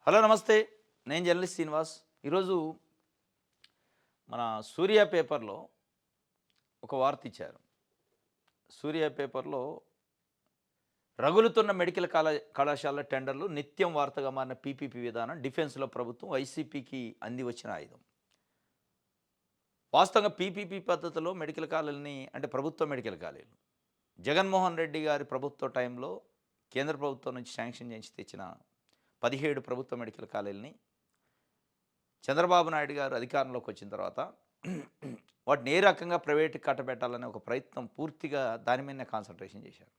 Hello నమస్తే. నేను journalist Srinivas. ఈరోజు మన 'సూర్య' పేపర్‌లో ఒక వార్త ఇచ్చారు. 'సూర్య' పేపర్‌లో రగులుతున్న మెడికల్ కళాశాలల టెండర్లు నిత్యం వార్తగా మారిన పీపీపీ విధానం డిఫెన్స్‌లో ప్రభుత్వం వైసీపీకి అంది వచ్చిన ఆయుధం. వాస్తవంగా పీపీపీ పద్ధతిలో మెడికల్ కాలేజీలని అంటే ప్రభుత్వ మెడికల్ కాలేజీలు జగన్మోహన్ రెడ్డి గారి ప్రభుత్వ టైంలో కేంద్ర ప్రభుత్వం నుంచి శాంక్షన్ చేయించి తెచ్చిన 17 ప్రభుత్వ మెడికల్ కాలేజీలని చంద్రబాబు నాయుడు గారు అధికారంలోకి వచ్చిన తర్వాత వాటిని ఏ రకంగా ప్రైవేట్‌కి కట్టబెట్టాలనే ఒక ప్రయత్నం పూర్తిగా దాని మీదనే కాన్సంట్రేషన్ చేశారు.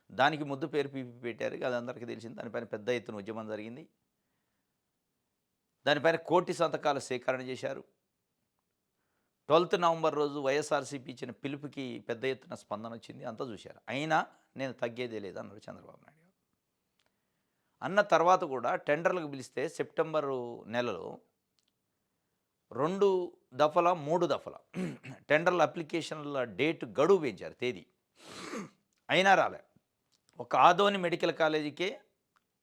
దానికి ముద్దు పేరు పీపీపీ పెట్టారు. అది అందరికీ తెలిసింది. దానిపైన పెద్ద ఎత్తున ఉద్యమం జరిగింది. దానిపైన కోటి సంతకాల సేకరణ చేశారు. 12థ్ నవంబర్ రోజు వైఎస్ఆర్‌సీపీ ఇచ్చిన పిలుపుకి పెద్ద ఎత్తున స్పందన వచ్చింది. అంతా చూశారు. అయినా నేను తగ్గేదే లేదన్నారు చంద్రబాబు నాయుడు గారు. అన్న తర్వాత కూడా టెండర్లకు పిలిస్తే సెప్టెంబరు నెలలో 2 దఫల, 3 దఫల టెండర్ల అప్లికేషన్ల డేట్ గడువు పెంచారు తేదీ. అయినా రాలే. ఒక ఆదోని మెడికల్ కాలేజీకే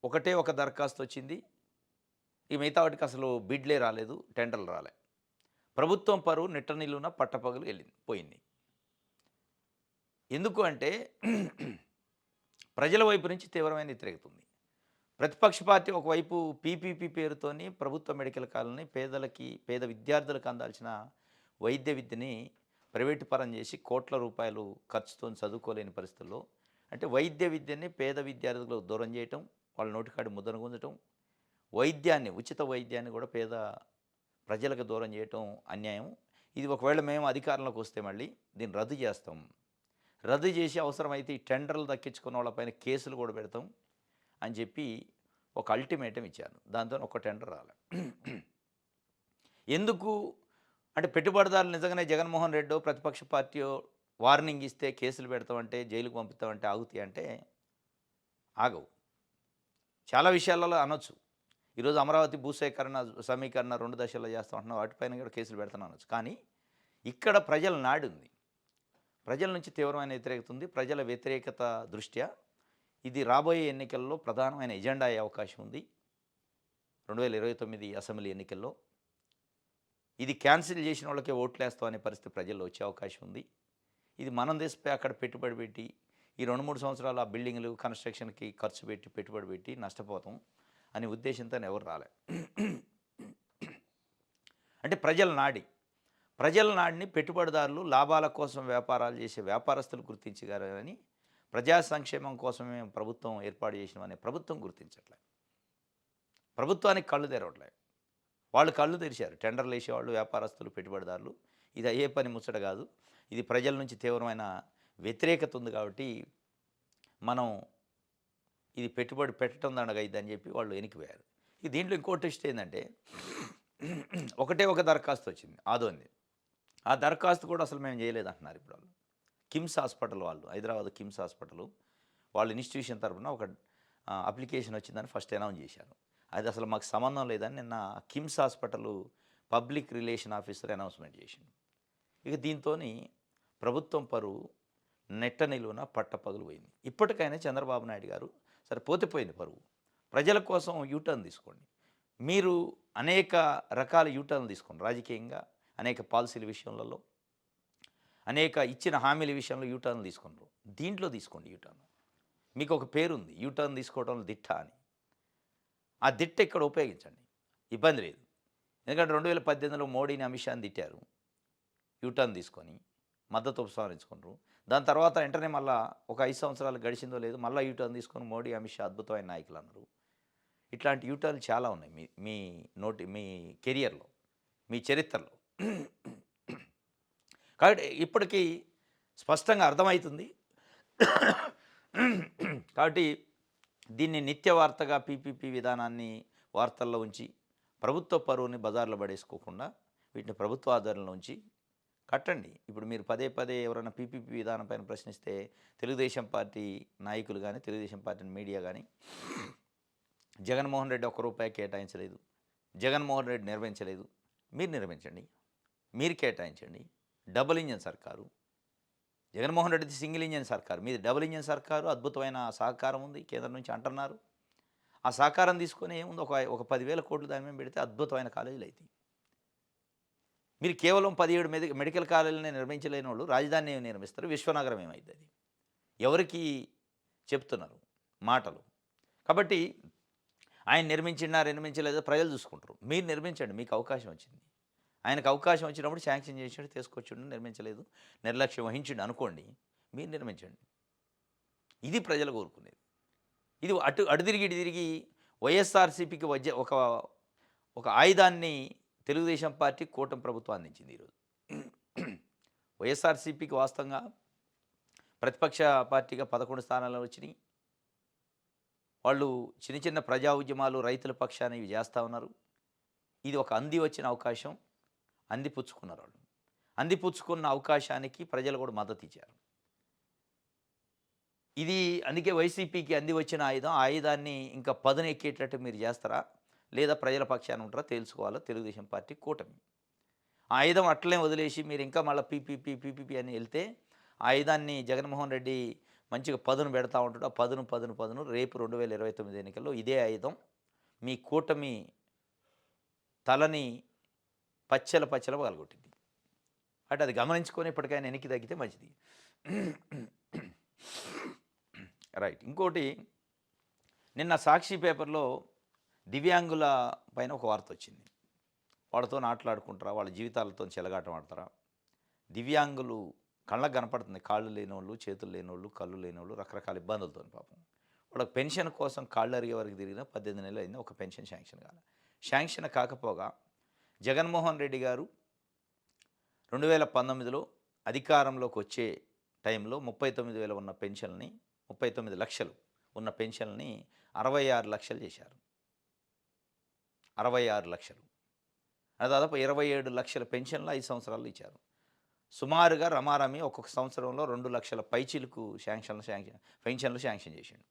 ఒకటే ఒక దరఖాస్తు వచ్చింది. ఈ మిగతా వాటికి అసలు బిడ్లే రాలేదు, టెండర్లు రాలే. ప్రభుత్వం పరువు నిట్టనిలువున పట్టపగలు పోయింది. ఎందుకు అంటే ప్రజల వైపు నుంచి తీవ్రమైన వ్యతిరేకత ఉంది. ప్రతిపక్ష పార్టీ ఒకవైపు పీపీపీ పేరుతోని ప్రభుత్వ మెడికల్ కాలేజీని పేద విద్యార్థులకు అందాల్సిన వైద్య విద్యని ప్రైవేటు పరం చేసి కోట్ల రూపాయలు ఖర్చుతో చదువుకోలేని పరిస్థితుల్లో అంటే వైద్య విద్యని పేద విద్యార్థులకు దూరం చేయటం, వాళ్ళ నోటికాడి ముద్దను గుంజటం, వైద్యాన్ని ఉచిత వైద్యాన్ని కూడా పేద ప్రజలకు దూరం చేయటం అన్యాయం. ఇది ఒకవేళ మేము అధికారంలోకి వస్తే మళ్ళీ దీన్ని రద్దు చేస్తాం. రద్దు చేసి అవసరమైతే ఈ టెండర్లు దక్కించుకున్న వాళ్ళపైన కేసులు కూడా పెడతాం అని చెప్పి ఒక అల్టిమేటం ఇచ్చారు. దాంతో ఒక టెండర్ రాలే. ఎందుకు అంటే పెట్టుబడిదారులు నిజంగానే జగన్మోహన్ రెడ్డో ప్రతిపక్ష పార్టీయో వార్నింగ్ ఇస్తే కేసులు పెడతామంటే జైలుకు పంపుతామంటే ఆగుతాయి అంటే ఆగవు. చాలా విషయాలలో అనొచ్చు. ఈరోజు అమరావతి భూసేకరణ సమీకరణ 2 దశల్లో చేస్తామంటున్నాం, వాటిపైన కూడా కేసులు పెడతాను అనొచ్చు. కానీ ఇక్కడ ప్రజల నాడి ఉంది. ప్రజల నుంచి తీవ్రమైన వ్యతిరేకత ఉంది. ప్రజల వ్యతిరేకత దృష్ట్యా ఇది రాబోయే ఎన్నికల్లో ప్రధానమైన ఎజెండా అయ్యే అవకాశం ఉంది. 2029 అసెంబ్లీ ఎన్నికల్లో ఇది క్యాన్సిల్ చేసిన వాళ్ళకే ఓట్లేస్తాం అనే పరిస్థితి ప్రజల్లో వచ్చే అవకాశం ఉంది. ఇది మనం దేశపై అక్కడ పెట్టుబడి పెట్టి ఈ 2-3 సంవత్సరాలు ఆ బిల్డింగ్లు కన్స్ట్రక్షన్కి ఖర్చు పెట్టి పెట్టుబడి పెట్టి నష్టపోతాం అనే ఉద్దేశంతో ఎవరు రాలే. అంటే ప్రజల నాడిని పెట్టుబడిదారులు లాభాల కోసం వ్యాపారాలు చేసే వ్యాపారస్తులు గుర్తించగలరని ప్రజా సంక్షేమం కోసమే ప్రభుత్వం ఏర్పాటు చేసినవనే ప్రభుత్వం గుర్తించట్లే. ప్రభుత్వానికి కళ్ళు తెరవట్లే. వాళ్ళు కళ్ళు తెరిచారు. టెండర్లు వేసేవాళ్ళు వ్యాపారస్తులు, పెట్టుబడిదారులు. ఇది అయ్యే పని ముచ్చట కాదు. ఇది ప్రజల నుంచి తీవ్రమైన వ్యతిరేకత ఉంది కాబట్టి మనం ఇది పెట్టుబడి పెట్టడం దండగైద్దని చెప్పి వాళ్ళు వెనక్కిపోయారు. ఈ దీంట్లో ఇంకో ట్విస్ట్ ఏంటంటే ఒకటే ఒక దరఖాస్తు వచ్చింది ఆదోనిది. ఆ దరఖాస్తు కూడా అసలు మేము చేయలేదంటున్నారు ఇప్పుడు వాళ్ళు. కిమ్స్ హాస్పిటల్ వాళ్ళు, హైదరాబాద్ కిమ్స్ హాస్పిటల్ వాళ్ళ ఇన్స్టిట్యూషన్ తరఫున ఒక అప్లికేషన్ వచ్చిందని ఫస్ట్ అనౌన్స్ చేశారు. అది అసలు మాకు సంబంధం లేదని నిన్న KIMS hospital public relation officer announcement చేసిండు. ఇక దీంతోని ప్రభుత్వం పరువు నెట్ట నిలువున పట్టపగలు పోయింది. ఇప్పటికైనా చంద్రబాబు నాయుడు గారు సరే పోతే పరువు, ప్రజల కోసం యూటర్న్ తీసుకోండి. మీరు అనేక రకాల యూటర్న్లు తీసుకోండి. రాజకీయంగా అనేక పాలసీల విషయంలో, అనేక ఇచ్చిన హామీల విషయంలో యూటర్న్లు తీసుకున్నారు. దీంట్లో తీసుకోండి యూటర్న్. మీకు ఒక పేరుంది యూటర్న్ తీసుకోవడంలో దిట్ట అని. ఆ దిట్ట ఇక్కడ ఉపయోగించండి, ఇబ్బంది లేదు. ఎందుకంటే 2018లో మోడీని, అమిత్ షాని తిట్టారు యూటర్న్ తీసుకొని, మద్దతు ఉపసంహరించుకున్నారు. దాని తర్వాత వెంటనే మళ్ళీ ఒక 5 సంవత్సరాలు గడిచిందో లేదు మళ్ళీ యూటర్న్ తీసుకొని మోడీ, అమిత్ షా అద్భుతమైన నాయకులు అన్నారు. ఇట్లాంటి యూటర్న్లు చాలా ఉన్నాయి మీ కెరియర్లో, మీ చరిత్రలో. కాబట్టి ఇప్పటికీ స్పష్టంగా అర్థమవుతుంది. కాబట్టి దీన్ని నిత్య వార్తగా పీపీపీ విధానాన్ని వార్తల్లో ఉంచి ప్రభుత్వ పరువుని బజార్లో పడేసుకోకుండా వీటిని ప్రభుత్వ ఆధారంలో ఉంచి కట్టండి. ఇప్పుడు మీరు పదే ఎవరైనా పీపీపీ విధానం పైన ప్రశ్నిస్తే తెలుగుదేశం పార్టీ నాయకులు కానీ, తెలుగుదేశం పార్టీ మీడియా కానీ జగన్మోహన్ రెడ్డి ₹1 కేటాయించలేదు, జగన్మోహన్ రెడ్డి నిర్వహించలేదు. మీరు నిర్వహించండి, మీరు కేటాయించండి. డబుల్ ఇంజన్ సర్కారు. జగన్మోహన్ రెడ్డిది సింగిల్ ఇంజన్ సర్కారు, మీది డబుల్ ఇంజన్ సర్కారు. అద్భుతమైన సహకారం ఉంది కేంద్రం నుంచి అంటున్నారు. ఆ సహకారం తీసుకొని ఏముంది ఒక 10,000 కోట్లు దాని మీద పెడితే అద్భుతమైన కాలేజీలు అవుతాయి. మీరు కేవలం 17 మెడికల్ కాలేజీలని నిర్మించలేని వాళ్ళు రాజధానిని నిర్మిస్తారు. విశ్వనగరం ఏమైద్ది అది? ఎవరికి చెప్తున్నారు మాటలు? కాబట్టి ఆయన నిర్మించలేదో ప్రజలు చూసుకుంటారు. మీరు నిర్మించండి, మీకు అవకాశం వచ్చింది. ఆయనకు అవకాశం వచ్చినప్పుడు శాంక్షన్ చేసాడు, తీసుకొచ్చిండు, నిర్మించలేదు, నిర్లక్ష్యం వహించిండు అనుకోండి, మీరు నిర్మించండి. ఇది ప్రజలు కోరుకునేది. ఇది అటు తిరిగి ఇటు తిరిగి వైఎస్ఆర్సీపీకి ఒక ఒక ఆయుధాన్ని తెలుగుదేశం పార్టీ కూటమి ప్రభుత్వం అందించింది ఈరోజు. వైఎస్ఆర్సీపీకి వాస్తవంగా ప్రతిపక్ష పార్టీగా 11 స్థానాలు వచ్చినాయి. వాళ్ళు చిన్న చిన్న ప్రజా ఉద్యమాలు రైతుల పక్షాన ఇవి చేస్తూ ఉన్నారు. ఇది ఒక వచ్చిన అవకాశం, అందిపుచ్చుకున్నారు వాళ్ళు. అందిపుచ్చుకున్న అవకాశానికి ప్రజలు కూడా మద్దతు ఇచ్చారు. ఇది అందుకే వైసీపీకి వచ్చిన ఆయుధం. ఆ ఆయుధాన్ని ఇంకా పదును ఎక్కేటట్టు మీరు చేస్తారా, లేదా ప్రజల పక్షాన ఉంటారా తెలుసుకోవాలో తెలుగుదేశం పార్టీ కూటమి. ఆ ఆయుధం అట్లనే వదిలేసి మీరు ఇంకా మళ్ళీ పీపీపీ అని వెళ్తే ఆ ఆయుధాన్ని జగన్మోహన్ రెడ్డి మంచిగా పదును పెడతా ఉంటాడు. ఆ పదును రేపు 2029 ఎన్నికల్లో ఇదే ఆయుధం మీ కూటమి తలని పచ్చల పగలగొట్టింది. అంటే అది గమనించుకొని ఇప్పటికైనా వెనక్కి తగ్గితే మంచిది. రైట్. ఇంకోటి, నిన్న సాక్షి పేపర్లో దివ్యాంగుల పైన ఒక వార్త వచ్చింది. వాళ్ళతో ఆటలాడుకుంటారా, వాళ్ళ జీవితాలతో చెలగాటం ఆడతారా? దివ్యాంగులు కళ్ళకు కనపడుతుంది, కాళ్ళు లేనివాళ్ళు, చేతులు లేనివాళ్ళు, కళ్ళు లేనివాళ్ళు, రకరకాల ఇబ్బందులతో పాపం వాళ్ళకి పెన్షన్ కోసం కాళ్ళు అరిగే వరకు తిరిగిన 18 నెలలు అయింది, ఒక పెన్షన్ శాంక్షన్ కాదు. శాంక్షన్ కాకపోగా జగన్మోహన్ రెడ్డి గారు 2019లో అధికారంలోకి వచ్చే టైంలో 39,000 ఉన్న పెన్షన్ని 39 లక్షలు ఉన్న పెన్షన్ని 66 లక్షలు చేశారు. 66 లక్షలు అది దాదాపు 27 లక్షల పెన్షన్లు 5 సంవత్సరాలు ఇచ్చారు. సుమారుగా రమారమి ఒక్కొక్క సంవత్సరంలో 2 లక్షల పైచీలకు పెన్షన్లు శాంక్షన్ చేసిండు.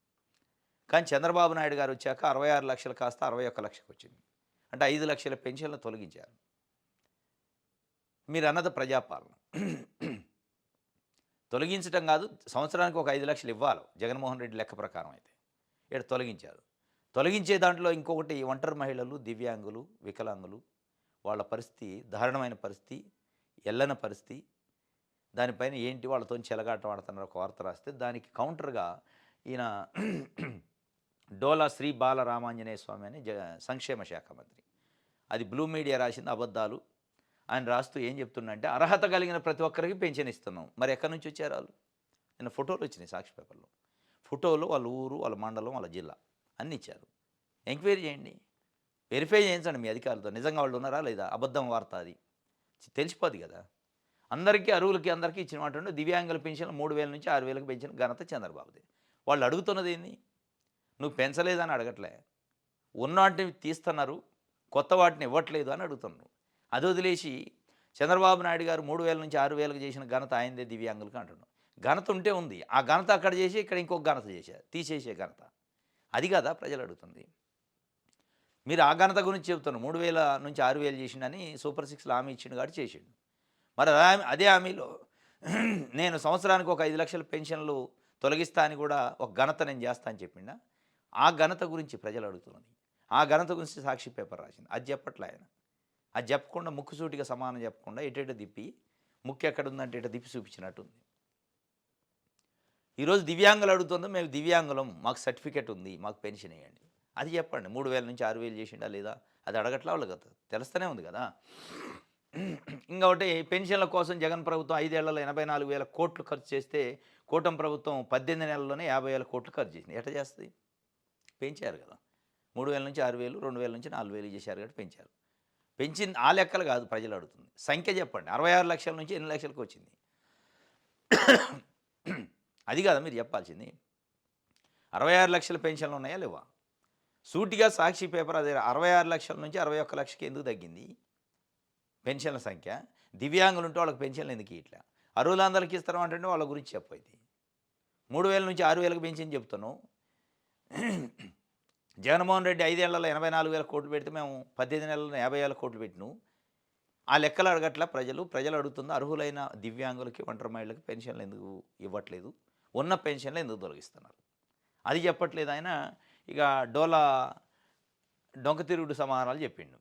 కానీ చంద్రబాబు నాయుడు గారు వచ్చాక 66 లక్షలు కాస్త 61 లక్షకు వచ్చింది. అంటే 5 లక్షల పెన్షన్లు తొలగించారు. మీరు అన్నది ప్రజాపాలన. తొలగించడం కాదు, సంవత్సరానికి ఒక 5 లక్షలు ఇవ్వాలి జగన్మోహన్ రెడ్డి లెక్క ప్రకారం. అయితే ఇక్కడ తొలగించారు. తొలగించే దాంట్లో ఇంకొకటి, ఒంటరి మహిళలు, దివ్యాంగులు, వికలాంగులు, వాళ్ళ పరిస్థితి దారుణమైన పరిస్థితి, ఎల్లన పరిస్థితి. దానిపైన ఏంటి వాళ్ళతో చెలగాటం ఆడుతున్నారు ఒక వార్త రాస్తే, దానికి కౌంటర్గా ఈయన డోలా శ్రీ బాల రామాంజనేయ స్వామి అని సంక్షేమ శాఖ మంత్రి, అది బ్లూ మీడియా రాసింది, అబద్ధాలు. ఆయన రాస్తూ ఏం చెప్తున్నంటే, అర్హత కలిగిన ప్రతి ఒక్కరికి పెన్షన్ ఇస్తున్నాం. మరి ఎక్కడి నుంచి వచ్చారు వాళ్ళు? నిన్న ఫోటోలు వచ్చినాయి సాక్షి పేపర్లో. ఫోటోలు వాళ్ళ ఊరు, వాళ్ళ మండలం, వాళ్ళ జిల్లా అన్నీ ఇచ్చారు. ఎంక్వైరీ చేయండి, వెరిఫై చేయించండి మీ అధికారులతో, నిజంగా వాళ్ళు ఉన్నారా లేదా. అబద్ధం వార్త అది తెలిసిపోద్ది కదా. అందరికీ అర్హులకి అందరికీ ఇచ్చిన మాట ఉంటే, దివ్యాంగుల పెన్షన్ 3,000 నుంచి 6,000కి పెంచిన ఘనత చంద్రబాబుది. వాళ్ళు అడుగుతున్నది ఏంది? నువ్వు పెంచలేదని అడగట్లే, ఉన్న వాటిని తీస్తున్నారు, కొత్త వాటిని ఇవ్వట్లేదు అని అడుగుతున్నారు. అది వదిలేసి చంద్రబాబు నాయుడు గారు 3,000 నుంచి 6,000కి చేసిన ఘనత ఆయనదే దివ్యాంగులకి అంటున్నాడు. ఘనత ఉంటే ఉంది, ఆ ఘనత అక్కడ చేసి ఇక్కడ ఇంకొక ఘనత చేశారు, తీసేసే ఘనత. అది కదా ప్రజలు అడుగుతుంది. మీరు ఆ ఘనత గురించి చెప్తున్నారు. 3,000 నుంచి 6,000 చేసిండని సూపర్ 6లో హామీ ఇచ్చిండు కాబట్టి చేసిండు. మరి అదే హామీలో నేను సంవత్సరానికి ఒక 5 లక్షల పెన్షన్లు తొలగిస్తా అని కూడా ఒక ఘనత నేను చేస్తా అని చెప్పిండా. ఆ ఘనత గురించి ప్రజలు అడుగుతున్నది. ఆ ఘనత గురించి సాక్షి పేపర్ రాసింది. అది చెప్పట్లే ఆయన. అది చెప్పకుండా ముక్కుసూటిగా సమానం చెప్పకుండా ఎటేట దిప్పి, ముక్కు ఎక్కడ ఉందంటే ఇట దిప్పి చూపించినట్టుంది. ఈరోజు దివ్యాంగులు అడుగుతుందో, మేము దివ్యాంగులం, మాకు సర్టిఫికేట్ ఉంది, మాకు పెన్షన్ వేయండి, అది చెప్పండి. 3,000 నుంచి 6,000 చేసిండా లేదా అది అడగట్లా వాళ్ళు కదా, తెలుస్తూనే ఉంది కదా. ఇంకొకటి, పెన్షన్ల కోసం జగన్ ప్రభుత్వం 5 ఏళ్లలో 84,000 కోట్లు ఖర్చు చేస్తే, కూటమి ప్రభుత్వం 18 నెలల్లోనే 50,000 కోట్లు ఖర్చు చేసింది. ఎట్లా చేస్తుంది? పెంచారు కదా. 3,000 నుంచి 6,000, 2,000 నుంచి 4,000 చేశారు కాబట్టి పెంచారు. పెంచింది ఆ లెక్కలు కాదు ప్రజలు అడుగుతుంది. సంఖ్య చెప్పండి. 66 లక్షల నుంచి ఎన్ని లక్షలకు వచ్చింది? అది కాదా మీరు చెప్పాల్సింది. 66 లక్షల పెన్షన్లు ఉన్నాయా లేవా? సూటిగా సాక్షి పేపర్ అదే 66 లక్షల నుంచి 61 లక్షకి ఎందుకు తగ్గింది పెన్షన్ల సంఖ్య? దివ్యాంగులు ఉంటే వాళ్ళకి పెన్షన్లు ఎందుకు ఇట్లా? అర్హులందరికీ ఇస్తాం అంటే వాళ్ళ గురించి చెప్పైతే 3,000 నుంచి 6,000కి పెంచింది చెప్తున్నావు. జగన్మోహన్ రెడ్డి 5 ఏళ్లలో 84,000 కోట్లు పెడితే మేము 18 నెలల్లో 50,000 కోట్లు పెట్టినావు. ఆ లెక్కలు అడగట్లా ప్రజలు అడుగుతుంది. అర్హులైన దివ్యాంగులకి, ఒంటరి మహిళలకి పెన్షన్లు ఎందుకు ఇవ్వట్లేదు, ఉన్న పెన్షన్లు ఎందుకు తొలగిస్తున్నారు, అది చెప్పట్లేదు ఆయన. ఇక డోలా డొంక తిరుగుడు సమాధానాలు చెప్పిండు.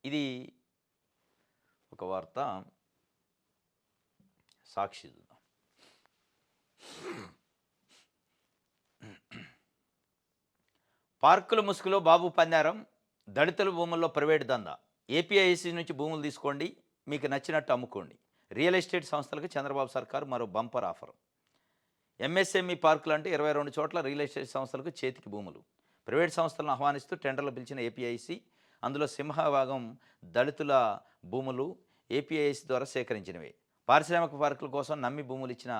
ఇది ఒక వార్త. సాక్షి చూద్దాం. పార్కుల ముసుగులో బాబు పందారం, దళితుల భూముల్లో ప్రైవేట్ దందా. ఏపీఐసి నుంచి భూములు తీసుకోండి, మీకు నచ్చినట్టు అమ్ముకోండి. రియల్ ఎస్టేట్ సంస్థలకు చంద్రబాబు సర్కారు మరో బంపర్ ఆఫర్. ఎంఎస్ఎంఈ పార్కులు అంటే 22 చోట్ల రియల్ ఎస్టేట్ సంస్థలకు చేతికి భూములు. ప్రైవేట్ సంస్థలను ఆహ్వానిస్తూ టెండర్లు పిలిచిన ఏపీఐసి, అందులో సింహభాగం దళితుల భూములు ఏపీఐసి ద్వారా సేకరించినవే. పారిశ్రామిక పార్కుల కోసం నమ్మి భూములు ఇచ్చిన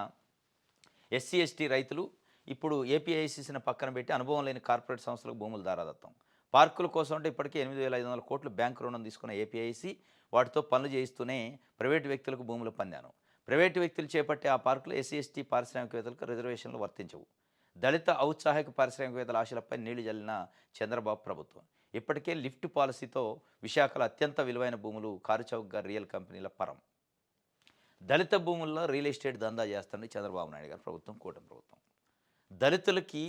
ఎస్సీ ఎస్టీ రైతులు ఇప్పుడు ఏపీఐసిసిని పక్కన పెట్టి అనుభవం లేని కార్పొరేట్ సంస్థలకు భూములు దారాదత్తం. పార్కుల కోసం అంటే ఇప్పటికే 8,500 కోట్లు బ్యాంకు రుణం తీసుకున్న ఏపీఐసి వాటితో పనులు చేయిస్తూనే ప్రైవేటు వ్యక్తులకు భూములు పొందాను. ప్రైవేటు వ్యక్తులు చేపట్టే ఆ పార్కులు ఎస్సీ ఎస్టీ పారిశ్రామికవేత్తలకు రిజర్వేషన్లు వర్తించవు. దళిత ఔత్సాహిక పారిశ్రామికవేత్తల ఆశలపై నీళ్లు జల్లిన చంద్రబాబు ప్రభుత్వం ఇప్పటికే లిఫ్ట్ పాలసీతో విశాఖలో అత్యంత విలువైన భూములు కారుచౌకగా రియల్ కంపెనీల పరం. దళిత భూముల్లో రియల్ ఎస్టేట్ దందా చేస్తుంది చంద్రబాబు నాయుడు గారు ప్రభుత్వం, కూటమి ప్రభుత్వం. దళితులకి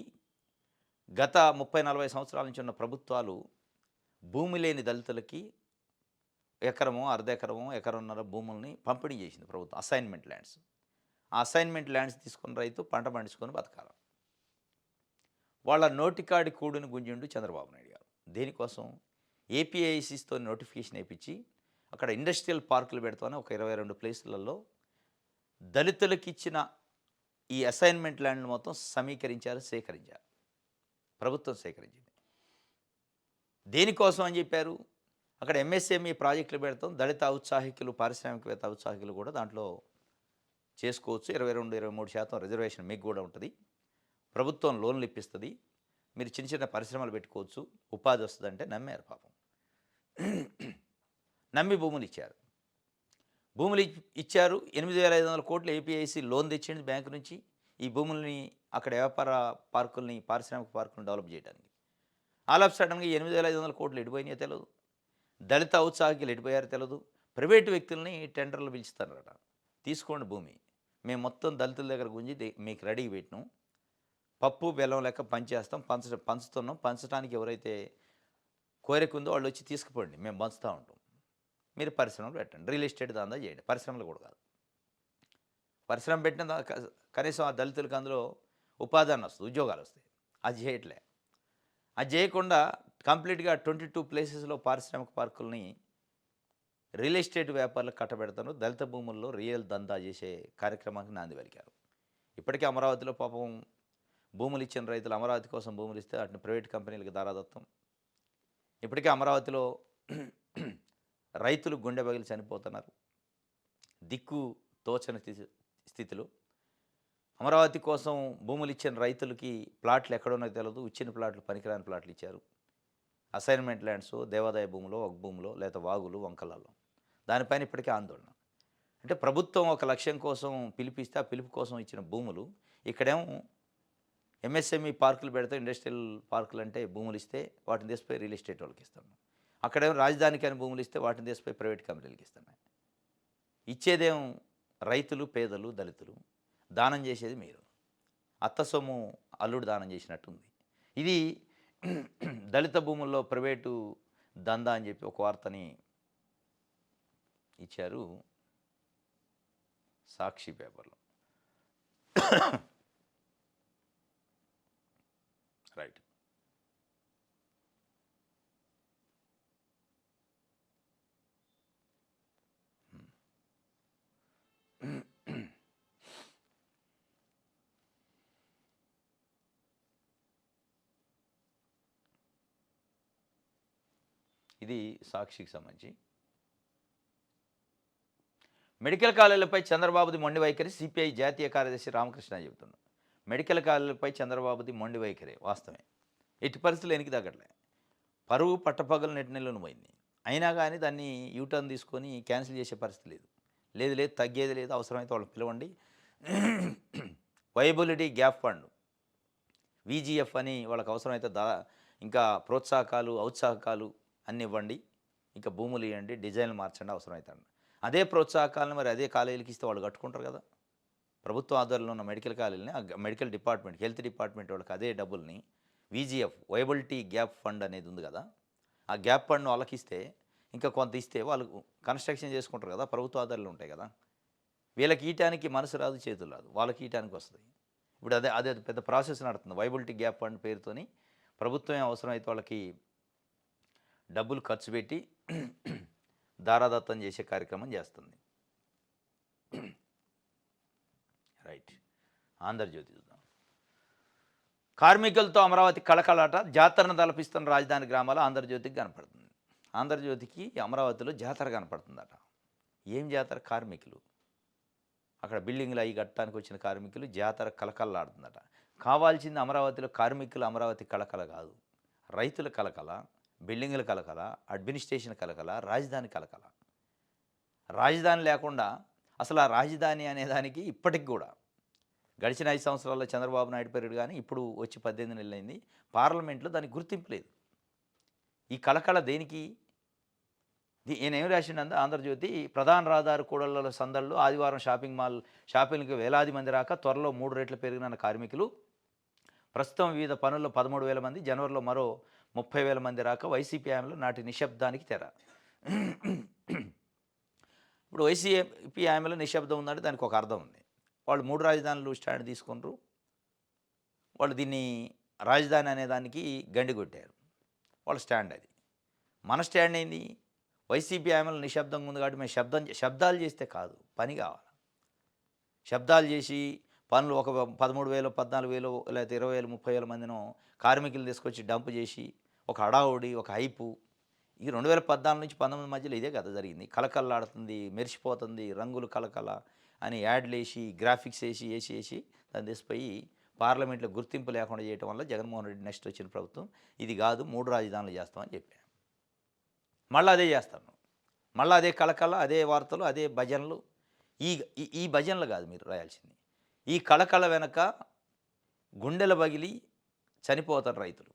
గత 30-40 సంవత్సరాల నుంచి ఉన్న ప్రభుత్వాలు భూమి లేని దళితులకి ఎకరమో, అర్ధ ఎకరమో, ఎకరన్నర భూముల్ని పంపిణీ చేసింది ప్రభుత్వం, అసైన్మెంట్ ల్యాండ్స్. ఆ అసైన్మెంట్ ల్యాండ్స్ తీసుకున్న రైతు పంట పండించుకొని బతకాలి. వాళ్ళ నోటికాడి కూడుని గుంజిండు చంద్రబాబు నాయుడు గారు. దేనికోసం? ఏపీఐసిస్తో నోటిఫికేషన్ వేయించి అక్కడ ఇండస్ట్రియల్ పార్కులు పెడతామని ఒక 22 ప్లేసులలో దళితులకు ఇచ్చిన ఈ అసైన్మెంట్ ల్యాండ్లు మొత్తం సమీకరించారు, సేకరించారు. ప్రభుత్వం సేకరించింది. దేనికోసం అని చెప్పారు? అక్కడ ఎంఎస్ఎంఈ ప్రాజెక్టులు పెడతాం, దళిత ఔత్సాహికులు, పారిశ్రామికవేత్త ఔత్సాహికులు కూడా దాంట్లో చేసుకోవచ్చు. 22-23% రిజర్వేషన్ మీకు కూడా ఉంటుంది. ప్రభుత్వం లోన్లు ఇప్పిస్తుంది, మీరు చిన్న చిన్న పరిశ్రమలు పెట్టుకోవచ్చు, ఉపాధి వస్తుందంటే నమ్మారు పాపం. నమ్మి భూములు ఇచ్చారు. భూములు ఇచ్చారు. 8,500 కోట్లు ఏపీఐసి లోన్ తెచ్చింది బ్యాంకు నుంచి ఈ భూముల్ని అక్కడ వ్యాపార పార్కుల్ని, పారిశ్రామిక పార్కులను డెవలప్ చేయడానికి. ఆల్ ఆఫ్ సడన్గా 8,500 కోట్లు ఎడిపోయినాయో తెలియదు, దళిత ఔత్సాహికులు ఎడిపోయారో తెలియదు. ప్రైవేటు వ్యక్తుల్ని టెండర్లు పిలుస్తారట, తీసుకోండి భూమి, మేము మొత్తం దళితుల దగ్గర గుంజి మీకు రెడీ పెట్టినాం, పప్పు బెల్లం లెక్క పంచేస్తాం, పంచుతున్నాం, పంచడానికి ఎవరైతే కోరిక ఉందో వాళ్ళు వచ్చి తీసుకుపోండి, మేము పంచుతూ ఉంటాం, మీరు పరిశ్రమలు పెట్టండి, రియల్ ఎస్టేట్ దందా చేయండి. పరిశ్రమలు కూడా కాదు, పరిశ్రమ పెట్టిన కనీసం ఆ దళితులకు అందులో ఉపాధి వస్తుంది, ఉద్యోగాలు వస్తాయి. అది చేయట్లే. అది చేయకుండా కంప్లీట్గా 22 ప్లేసెస్లో పారిశ్రామిక పార్కుల్ని రియల్ ఎస్టేట్ వ్యాపారులకు కట్టబెడతాను, దళిత భూముల్లో రియల్ దందా చేసే కార్యక్రమానికి నాంది పలికారు. ఇప్పటికే అమరావతిలో పాపం భూములు ఇచ్చిన రైతులు అమరావతి కోసం భూములు ఇస్తే వాటిని ప్రైవేట్ కంపెనీలకు దారాదత్తం. ఇప్పటికే అమరావతిలో రైతులు గుండె పగిలి చనిపోతున్నారు, దిక్కు తోచని స్థితిలో. అమరావతి కోసం భూములు ఇచ్చిన రైతులకి ప్లాట్లు ఎక్కడున్నాయో తెలియదు, ఇచ్చిన ప్లాట్లు పనికిరాని ప్లాట్లు ఇచ్చారు. అసైన్మెంట్ ల్యాండ్స్ దేవాదాయ భూములో, ఒక భూములో, లేదా వాగులు వంకలలో, దానిపైన ఇప్పటికే ఆందోళన. అంటే ప్రభుత్వం ఒక లక్ష్యం కోసం పిలిపిస్తే ఆ పిలుపు కోసం ఇచ్చిన భూములు ఇక్కడేమో ఎంఎస్ఎంఈ పార్కులు పెడితే, ఇండస్ట్రియల్ పార్కులు అంటే భూములు ఇస్తే వాటిని తీసిపోయి రియల్ ఎస్టేట్ వాళ్ళకి ఇస్తున్నాం. అక్కడేమో రాజధానికి అని భూములు ఇస్తే వాటిని తీసిపోయి ప్రైవేట్ కంపెనీలకు ఇస్తున్నాయి. ఇచ్చేదేమో రైతులు, పేదలు, దళితులు, దానం చేసేది మీరు. అత్త సొమ్ము అల్లుడు దానం చేసినట్టుంది. ఇది దళిత భూముల్లో ప్రైవేటు దందా అని చెప్పి ఒక వార్తని ఇచ్చారు సాక్షి పేపర్లో. రైట్. ఇది సాక్షికి సంబంధించి. మెడికల్ కాలేజీలపై చంద్రబాబుది మొండి వైఖరి సిపిఐ జాతీయ కార్యదర్శి రామకృష్ణ చెబుతున్నాడు. మెడికల్ కాలేజీలపై చంద్రబాబుది మొండి వైఖరి వాస్తవమే. ఎట్టి పరిస్థితులు వెనక్కి తగ్గట్లే. పరువు పట్టపగలు నెట్టినెల్లును పోయింది. అయినా కానీ దాన్ని యూటర్న్ తీసుకొని క్యాన్సిల్ చేసే పరిస్థితి లేదు. లేదు లేదు, తగ్గేది లేదు. అవసరమైతే వాళ్ళని పిలవండి. వైబిలిటీ గ్యాప్ ఫండ్ విజిఎఫ్ అని వాళ్ళకి అవసరమైతే ఇంకా ప్రోత్సాహకాలు, ఔత్సాహకాలు అన్నీ ఇవ్వండి, ఇంకా భూములు ఇవ్వండి, డిజైన్లు మార్చండి అవసరమైతే. అదే ప్రోత్సాహకాలను మరి అదే కాలేజీలకి ఇస్తే వాళ్ళు కట్టుకుంటారు కదా. ప్రభుత్వ ఆధ్వర్యంలో ఉన్న మెడికల్ కాలేజీని మెడికల్ డిపార్ట్మెంట్ హెల్త్ డిపార్ట్మెంట్ వాళ్ళకి అదే డబ్బుల్ని వీజీఎఫ్ వైబిలిటీ గ్యాప్ ఫండ్ అనేది ఉంది కదా, ఆ గ్యాప్ ఫండ్ను వాళ్ళకి ఇస్తే ఇంకా కొంత ఇస్తే వాళ్ళు కన్స్ట్రక్షన్ చేసుకుంటారు కదా, ప్రభుత్వ ఆధారాలు ఉంటాయి కదా, వీళ్ళకి ఈయటానికి మనసు రాదు, చేతులు రాదు, వాళ్ళకి ఈయటానికి వస్తుంది. ఇప్పుడు అదే అదే పెద్ద ప్రాసెస్ నడుతుంది. వైబిలిటీ గ్యాప్ ఫండ్ పేరుతోని ప్రభుత్వమే అవసరమైతే వాళ్ళకి డబ్బులు ఖర్చు పెట్టి దారాదత్తం చేసే కార్యక్రమం చేస్తుంది. రైట్. ఆంధ్రజ్యోతి చూద్దాం. కార్మికులతో అమరావతి కళకళాట, జాతరను తలపిస్తున్న రాజధాని గ్రామాల ఆంధ్రజ్యోతికి కనపడుతుంది. ఆంధ్రజ్యోతికి అమరావతిలో జాతర కనపడుతుందట. ఏం జాతర? కార్మికులు అక్కడ బిల్డింగ్లు అవి కట్టడానికి వచ్చిన కార్మికులు జాతర కలకలలాడుతుందట. కావాల్సింది అమరావతిలో కార్మికులు అమరావతి కళకళ కాదు, రైతుల కలకల, బిల్డింగుల కలకల, అడ్మినిస్ట్రేషన్ కలకల, రాజధాని కలకల. రాజధాని లేకుండా అసలు ఆ రాజధాని అనేదానికి ఇప్పటికి కూడా గడిచిన 5 సంవత్సరాల్లో చంద్రబాబు నాయుడు పీరియడ్ కానీ ఇప్పుడు వచ్చి 18 నెలలైంది, పార్లమెంట్లో దానికి గుర్తింపు లేదు. ఈ కళకళ దేనికి? ఈయన ఏం రాసిండు? ఆంధ్రజ్యోతి, ప్రధాన రహదారి కూడళ్ల సందళ్ళు, ఆదివారం షాపింగ్కి వేలాది మంది రాక, త్వరలో 3 రెట్లు పెరిగిన కార్మికులు, ప్రస్తుతం వివిధ పనుల్లో 13,000 మంది, జనవరిలో మరో 30,000 మంది రాక, వైసీపీ హయాంలో నాటి నిశ్శబ్దానికి తెర. ఇప్పుడు వైసీపీ హయాంలో నిశ్శబ్దం ఉందంటే దానికి ఒక అర్థం ఉంది. వాళ్ళు 3 రాజధానులు స్టాండ్ తీసుకున్నారు, వాళ్ళు దీన్ని రాజధాని అనేదానికి గండి కొట్టారు, వాళ్ళ స్టాండ్ అది. మన స్టాండ్ ఏంది? వైసీపీ హయాంలో నిశ్శబ్దంగా ఉంది కాబట్టి మేము శబ్దాలు చేస్తే కాదు, పని కావాలి. శబ్దాలు చేసి పనులు ఒక 13,000 14,000 లేకపోతే 20,000 30,000 మందినో కార్మికులు తీసుకొచ్చి డంప్ చేసి ఒక హడావుడి, ఒక హైపు. ఈ 2014 నుంచి 19 మధ్యలో ఇదే కదా జరిగింది. కలకల్లాడుతుంది, మెరిసిపోతుంది, రంగులు కలకల అని యాడ్లు వేసి, గ్రాఫిక్స్ వేసి దాన్ని తీసిపోయి పార్లమెంట్లో గుర్తింపు లేకుండా చేయడం వల్ల జగన్మోహన్ రెడ్డి నెక్స్ట్ వచ్చిన ప్రభుత్వం ఇది కాదు 3 రాజధానులు చేస్తామని చెప్పాను. మళ్ళీ అదే చేస్తాను, మళ్ళీ అదే కళకళ, అదే వార్తలు, అదే భజనలు. ఈ ఈ భజనలు కాదు మీరు రాయాల్సింది. ఈ కళకళ వెనక గుండెల బగిలి చనిపోతారు రైతులు.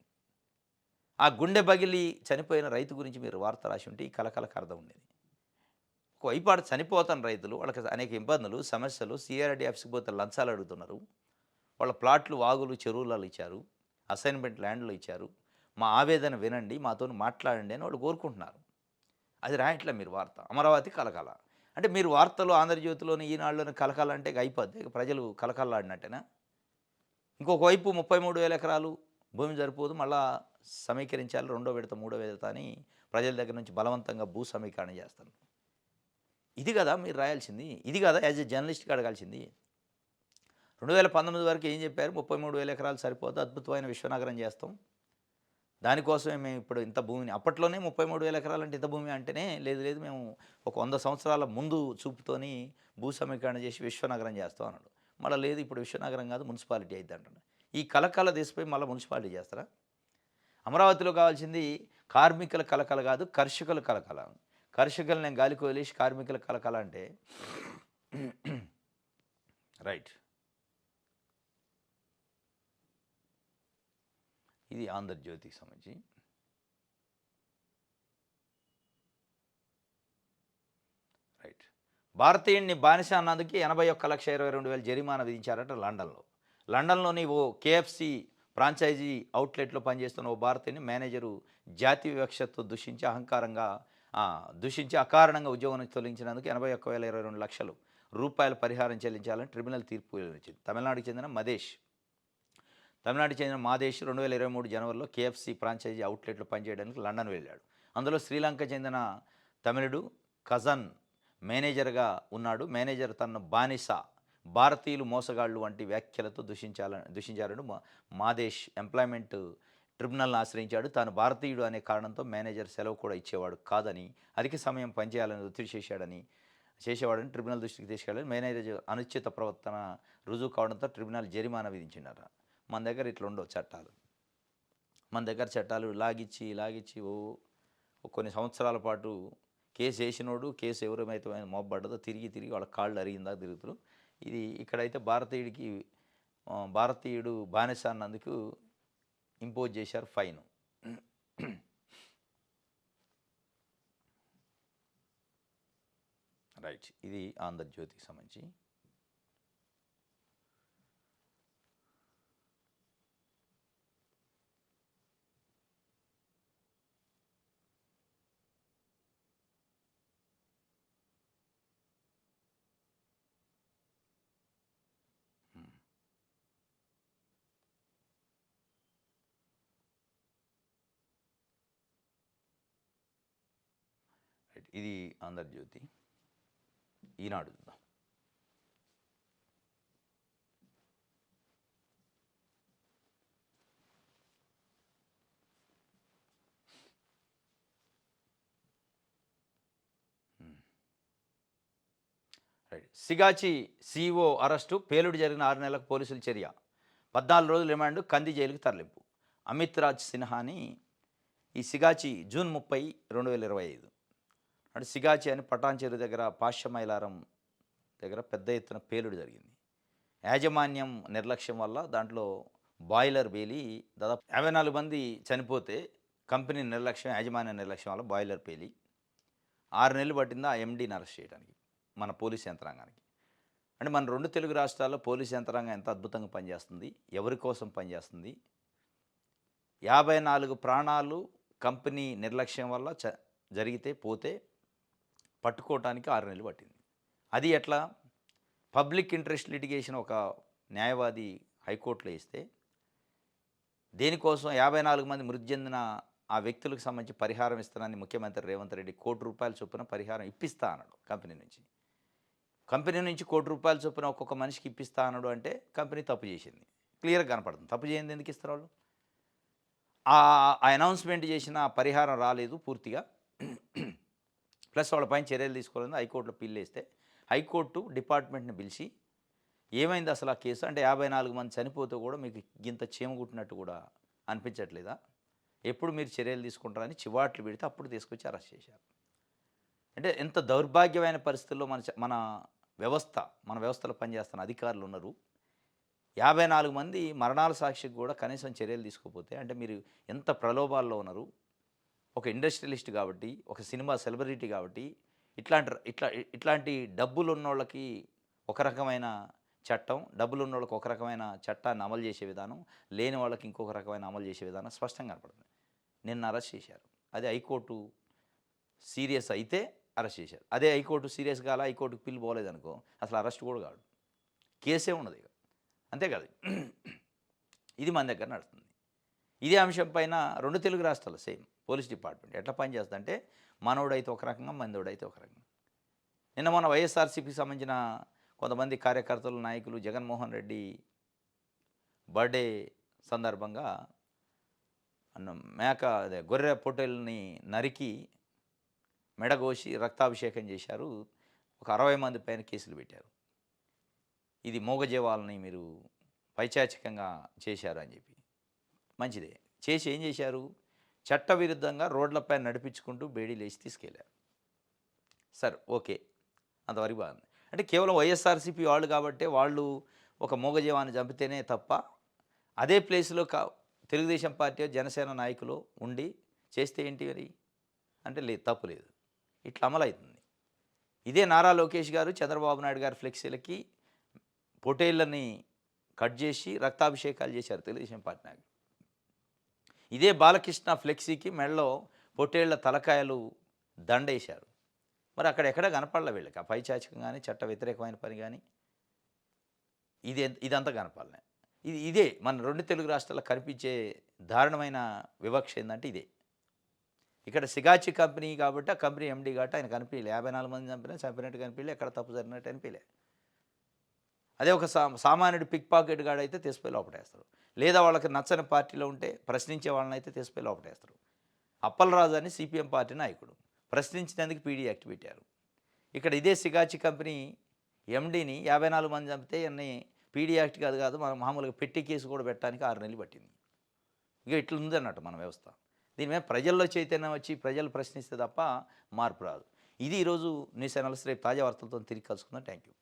ఆ గుండె బగిలి చనిపోయిన రైతు గురించి మీరు వార్త రాసి ఉంటే ఈ కళకళకు అర్థం ఉండేది. ఒకవైపు చనిపోతాను రైతులు, వాళ్ళకి అనేక ఇబ్బందులు, సమస్యలు, సిఆర్డీ ఆఫీస్కి పోతే లంచాలు అడుగుతున్నారు, వాళ్ళ ప్లాట్లు, వాగులు, చెరువులలో ఇచ్చారు, అసైన్మెంట్ ల్యాండ్లు ఇచ్చారు, మా ఆవేదన వినండి, మాతో మాట్లాడండి అని వాళ్ళు కోరుకుంటున్నారు. అది రాయట్లే మీరు వార్త. అమరావతి కలకల అంటే మీరు వార్తలు ఆంధ్రజ్యోతిలోని, ఈనాడులోని కలకల అంటే అయిపోద్ది, ప్రజలు కలకల్లాడినట్టేనా? ఇంకొక వైపు 33,000 ఎకరాలు భూమి సరిపోదు, మళ్ళా సమీకరించాలి, 2వ విడత 3వ విడత అని ప్రజల దగ్గర నుంచి బలవంతంగా భూ సమీకరణ చేస్తారు. ఇది కదా మీరు రాయాల్సింది, ఇది కదా యాజ్ ఎ జర్నలిస్ట్గా అడగాల్సింది. 2019 వరకు ఏం చెప్పారు? 33,000 ఎకరాలు సరిపోదు, అద్భుతమైన విశ్వనగరం చేస్తాం, దానికోసమే మేము ఇప్పుడు ఇంత భూమిని, అప్పట్లోనే 33,000 ఎకరాలు అంటే ఇంత భూమి అంటేనే లేదు మేము ఒక 100 సంవత్సరాల ముందు చూపుతోని భూ సమీకరణ చేసి విశ్వనగరం చేస్తాం అన్నాడు. మళ్ళీ లేదు, ఇప్పుడు విశ్వనగరం కాదు మున్సిపాలిటీ అయిద్ది అంటాడు. ఈ కలకల తీసిపోయి మళ్ళీ మున్సిపాలిటీ చేస్తారా? అమరావతిలో కావాల్సింది కార్మికుల కలకల కాదు, కర్షకుల కలకల. కర్షకులు నేను గాలికి వదిలేసి కార్మికుల కలకల అంటే రైట్. ఇది ఆంధ్రజ్యోతికి సంబంధించి. రైట్. భారతీయుడిని బానిస అన్నందుకు 81,22,000 జరిమానా విధించారట లండన్లోని ఓ కేఎఫ్సి ఫ్రాంచైజీ అవుట్లెట్లో పనిచేస్తున్న ఓ భారతీయుని మేనేజరు జాతి వివక్షతో దూషించి అకారణంగా ఉద్యోగం నుంచి తొలగించినందుకు 81,22 రూపాయల పరిహారం చెల్లించాలని ట్రిబ్యునల్ తీర్పు ఇచ్చింది. తమిళనాడుకు చెందిన మాదేశ్ 2023 జనవరిలో కేఎఫ్సి ఫ్రాంచైజీ అవుట్లెట్లో పనిచేయడానికి లండన్ వెళ్ళాడు. అందులో శ్రీలంక చెందిన తమిళుడు కజన్ మేనేజర్గా ఉన్నాడు. మేనేజర్ తనను బానిస, భారతీయులు మోసగాళ్లు వంటి వ్యాఖ్యలతో దూషించారని మాదేశ్ ఎంప్లాయ్మెంట్ ట్రిబ్యునల్ను ఆశ్రయించాడు. తాను భారతీయుడు అనే కారణంతో మేనేజర్ సెలవు కూడా ఇచ్చేవాడు కాదని, అధిక సమయం పనిచేయాలని ఒత్తిడి చేసేవాడని ట్రిబ్యునల్ దృష్టికి తీసుకెళ్ళాడు. మేనేజర్ అనుచిత ప్రవర్తన రుజువు కావడంతో ట్రిబ్యునల్ జరిమానా విధించినారు. మన దగ్గర ఇట్లా ఉండవు చట్టాలు. మన దగ్గర చట్టాలు లాగిచ్చి కొన్ని సంవత్సరాల పాటు కేసు వేసినోడు, కేసు ఎవరైతే మోపబడ్డదో తిరిగి వాళ్ళ కాళ్ళు అరిగిందా తిరుగుతారు. ఇది ఇక్కడైతే భారతీయుడు బానిస అన్నందుకు ఇంపోజ్ చేశారు ఫైన్. రైట్. ఇది ఆంధ్రజ్యోతికి సంబంధించి. ఇది ఆంధ్రజ్యోతి. ఈనాడు చూద్దాం. రైట్. సిగాచి సిఇఓ అరెస్టు, పేలుడు జరిగిన 6 నెలలకు పోలీసుల చర్య, 14 రోజులు రిమాండ్, కంది జైలుకు తరలింపు. అమిత్ రాజ్ సిన్హాని ఈ సిగాచి జూన్ 30, 2025 అంటే సిగాచి అని పటాన్ చెరువు దగ్గర పాశ్యమైలారం దగ్గర పెద్ద ఎత్తున పేలుడు జరిగింది. యాజమాన్యం నిర్లక్ష్యం వల్ల దాంట్లో బాయిలర్ పేలి దాదాపు 54 మంది చనిపోతే కంపెనీ నిర్లక్ష్యం, యాజమాన్య నిర్లక్ష్యం వల్ల బాయిలర్ పేలి 6 నెలలు పట్టింది ఆ ఎండీని అరెస్ట్ చేయడానికి మన పోలీస్ యంత్రాంగానికి. అంటే మన 2 తెలుగు రాష్ట్రాల్లో పోలీస్ యంత్రాంగం ఎంత అద్భుతంగా పనిచేస్తుంది, ఎవరి కోసం పనిచేస్తుంది. 54 ప్రాణాలు కంపెనీ నిర్లక్ష్యం వల్ల జరిగితే పోతే పట్టుకోవటానికి 6 నెలలు పట్టింది. అది ఎట్లా? పబ్లిక్ ఇంట్రెస్ట్ లిటిగేషన్ ఒక న్యాయవాది హైకోర్టులో ఇస్తే దేనికోసం 54 మంది మృతి చెందిన ఆ వ్యక్తులకు సంబంధించి పరిహారం ఇస్తానని ముఖ్యమంత్రి రేవంత్ రెడ్డి ₹1,00,00,000 చొప్పున పరిహారం ఇప్పిస్తా అన్నాడు కంపెనీ నుంచి. కంపెనీ నుంచి ₹1,00,00,000 చొప్పున ఒక్కొక్క మనిషికి ఇప్పిస్తా అన్నాడు అంటే కంపెనీ తప్పు చేసింది. క్లియర్గా కనపడుతుంది. తప్పు చేయంది ఎందుకు ఇస్తారు వాళ్ళు? ఆ అనౌన్స్మెంట్ చేసిన పరిహారం రాలేదు పూర్తిగా. ప్లస్ వాళ్ళ పైన చర్యలు తీసుకోవాలని హైకోర్టులో పిల్లేస్తే హైకోర్టు డిపార్ట్మెంట్ని పిలిచి ఏమైంది అసలు ఆ కేసు అంటే 54 మంది చనిపోతే కూడా మీకు గింత చీమగుట్టినట్టు కూడా అనిపించట్లేదా? ఎప్పుడు మీరు చర్యలు తీసుకుంటారని చివాట్లు పెడితే అప్పుడు తీసుకొచ్చి అరెస్ట్ చేశారు. అంటే ఎంత దౌర్భాగ్యమైన పరిస్థితుల్లో మన వ్యవస్థలో పనిచేస్తున్న అధికారులు ఉన్నారు. 54 మంది మరణాల సాక్షికి కూడా కనీసం చర్యలు తీసుకోకపోతే అంటే మీరు ఎంత ప్రలోభాల్లో ఉన్నారు. ఒక ఇండస్ట్రియలిస్ట్ కాబట్టి, ఒక సినిమా సెలబ్రిటీ కాబట్టి ఇట్లాంటి డబ్బులు ఉన్నోళ్ళకి ఒక రకమైన చట్టం, డబ్బులు ఉన్నోళ్ళకి ఒక రకమైన చట్టాన్ని అమలు చేసే విధానం, లేని వాళ్ళకి ఇంకొక రకమైన అమలు చేసే విధానం స్పష్టంగా కనపడుతుంది. నిన్న అరెస్ట్ చేశారు. అదే హైకోర్టు సీరియస్ అయితే అరెస్ట్ చేశారు. అదే హైకోర్టు సీరియస్ కాల, హైకోర్టుకు పిల్లి పోలేదనుకో అసలు అరెస్ట్ కూడా కాదు, కేసే ఉండదు. ఇక అంతేకాదు, ఇది మన దగ్గర నడుస్తుంది. ఇదే అంశం పైన 2 తెలుగు రాష్ట్రాలు సేమ్ పోలీస్ డిపార్ట్మెంట్ ఎట్లా పనిచేస్తుంది అంటే మనోడైతే ఒక రకంగా, మందోడైతే ఒక రకంగా. నిన్న మన వైఎస్ఆర్సీపీకి సంబంధించిన కొంతమంది కార్యకర్తలు, నాయకులు జగన్మోహన్ రెడ్డి బర్త్డే సందర్భంగా గొర్రె పొట్టేల్ని నరికి మెడగోసి రక్తాభిషేకం చేశారు. ఒక 60 మంది పైన కేసులు పెట్టారు. ఇది మూగజీవాలని మీరు పైచాచికంగా చేశారు అని చెప్పి. మంచిదే. చేసి ఏం చేశారు? చట్టవిరుద్ధంగా రోడ్లపై నడిపించుకుంటూ బేడీలు వేసి తీసుకెళ్ళారు. సరే, ఓకే, అంతవరకు బాగుంది. అంటే కేవలం వైఎస్ఆర్సీపీ వాళ్ళు కాబట్టి వాళ్ళు ఒక మూగజీవాన్ని చంపితేనే తప్ప అదే ప్లేస్లో తెలుగుదేశం పార్టీ, జనసేన నాయకులు ఉండి చేస్తే ఏంటి మరి అంటే లేదు, తప్పు లేదు. ఇట్లా అమలవుతుంది. ఇదే నారా లోకేష్ గారు చంద్రబాబు నాయుడు గారి ఫ్లెక్సీలకి పొటేళ్ళని కట్ చేసి రక్తాభిషేకాలు చేశారు తెలుగుదేశం పార్టీ నాయకులు. ఇదే బాలకృష్ణ ఫ్లెక్సీకి మెడలో పొటేళ్ల తలకాయలు దండేశారు. మరి అక్కడ ఎక్కడ కనపడలే వీళ్ళకి ఆ పైచాచికం కానీ, చట్ట వ్యతిరేకమైన పని కానీ. ఇదంతా కనపడలే. ఇదే మన 2 తెలుగు రాష్ట్రాల్లో కనిపించే దారుణమైన వివక్ష ఏంటంటే ఇదే. ఇక్కడ సిగాచి కంపెనీ కాబట్టి ఆ కంపెనీ ఎండీ కాబట్టి ఆయన కనిపించలే. 54 మంది చంపినట్టు కనిపించలే, ఎక్కడ తప్పు జరిగినట్టు అనిపించలే. అదే ఒక సామాన్యుడు పిక్ పాకెట్ గాడు అయితే తీసిపోయి లోపటేస్తారు. లేదా వాళ్ళకి నచ్చని పార్టీలో ఉంటే ప్రశ్నించే వాళ్ళని అయితే తీసిపోయి లోపటేస్తారు. అప్పలరాజు అని సిపిఎం పార్టీ నాయకుడు ప్రశ్నించినందుకు పీడీ యాక్ట్ పెట్టారు. ఇక్కడ ఇదే సిగాచి కంపెనీ ఎండీని 54 మంది చంపితే అన్ని పీడీ యాక్ట్ కాదు మామూలుగా పెట్టి కేసు కూడా పెట్టడానికి 6 నెలలు పట్టింది. ఇక ఇట్లుంది అన్నట్టు మన వ్యవస్థ. దీని మీద ప్రజల్లో చైతన్యం వచ్చి ప్రజలు ప్రశ్నిస్తే తప్ప మార్పు రాదు. ఇది ఈరోజు న్యూస్ అనాలిసిస్. రేపు తాజా వార్తలతో తిరిగి కలుసుకుందాం. Thank you.